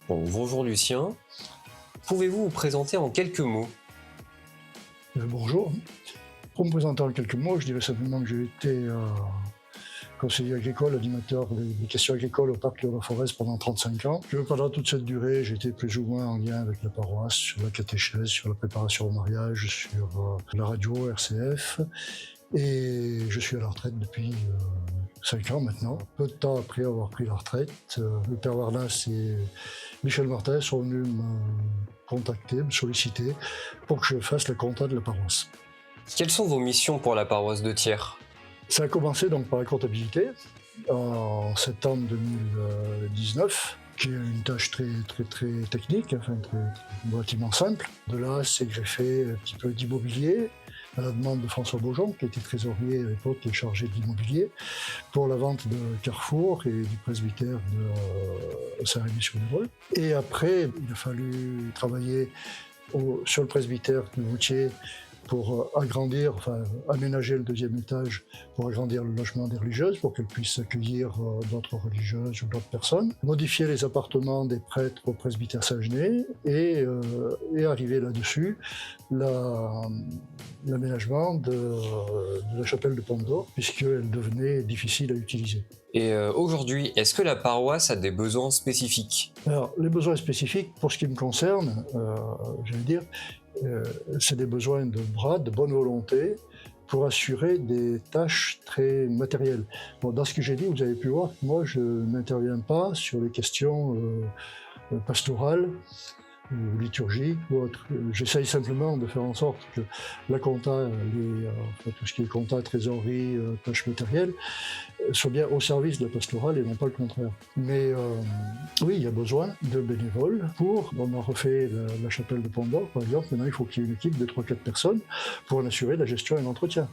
Bon, bonjour Lucien, pouvez-vous vous présenter en quelques mots? Bonjour. Pour me présenter en quelques mots, je dirais simplement que j'ai été conseiller agricole, animateur des questions agricoles au parc de la Forez pendant 35 ans. Pendant toute cette durée, j'ai été plus ou moins en lien avec la paroisse, sur la catéchèse, sur la préparation au mariage, sur la radio, RCF. Et je suis à la retraite depuis 5 ans maintenant. Peu de temps après avoir pris la retraite, le père Varnas et Michel Martin sont venus me contacter, me solliciter pour que je fasse le comptable de la paroisse. Quelles sont vos missions pour la paroisse de Thiers? Ça a commencé donc par la comptabilité en septembre 2019, qui est une tâche très technique, enfin relativement simple. De là, c'est greffé un petit peu d'immobilier, à la demande de François Beaujon, qui était trésorier à l'époque et chargé de l'immobilier, pour la vente de Carrefour et du presbytère de Saint-Rémy-sur-Évreux. Et après, il a fallu travailler sur le presbytère de Moutier pour agrandir, enfin aménager le deuxième étage pour agrandir le logement des religieuses, pour qu'elles puissent accueillir d'autres religieuses ou d'autres personnes, modifier les appartements des prêtres au presbytère Saint-Genet et arriver là-dessus l'aménagement de la chapelle de Pont-d'Or, puisqu'elle devenait difficile à utiliser. Et aujourd'hui, est-ce que la paroisse a des besoins spécifiques? Alors, les besoins spécifiques, pour ce qui me concerne, j'allais dire, c'est des besoins de bras, de bonne volonté, pour assurer des tâches très matérielles. Bon, dans ce que j'ai dit, vous avez pu voir que moi, je n'interviens pas sur les questions pastorales, ou liturgiques ou autres. J'essaye simplement de faire en sorte que la compta, tout ce qui est compta, trésorerie, tâches matérielles, soit bien au service de la pastorale et non pas le contraire. Mais oui, il y a besoin de bénévoles on a refait la chapelle de Pont-d'Or, par exemple. Maintenant, il faut qu'il y ait une équipe de 3-4 personnes pour en assurer la gestion et l'entretien.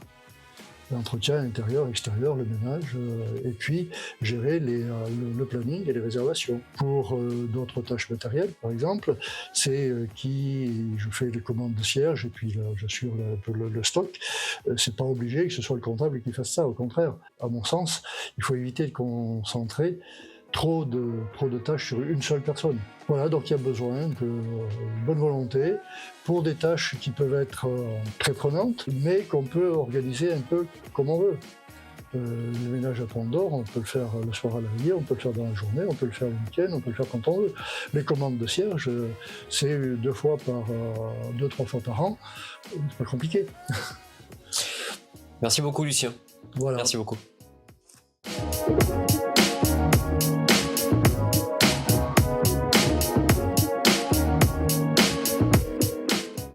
L'entretien intérieur, extérieur, le ménage, et puis gérer le planning et les réservations. Pour d'autres tâches matérielles, par exemple, c'est je fais les commandes de cierges et puis j'assure le stock. C'est pas obligé que ce soit le comptable qui fasse ça, au contraire. À mon sens, il faut éviter de concentrer trop de tâches sur une seule personne. Voilà, donc il y a besoin de bonne volonté pour des tâches qui peuvent être très prenantes, mais qu'on peut organiser un peu comme on veut. Le ménage à Pont-d'Or, on peut le faire le soir à la veillée, on peut le faire dans la journée, on peut le faire le week-end, on peut le faire quand on veut. Les commandes de cierge, c'est 2-3 fois par an, c'est pas compliqué. Merci beaucoup Lucien. Voilà. Merci beaucoup.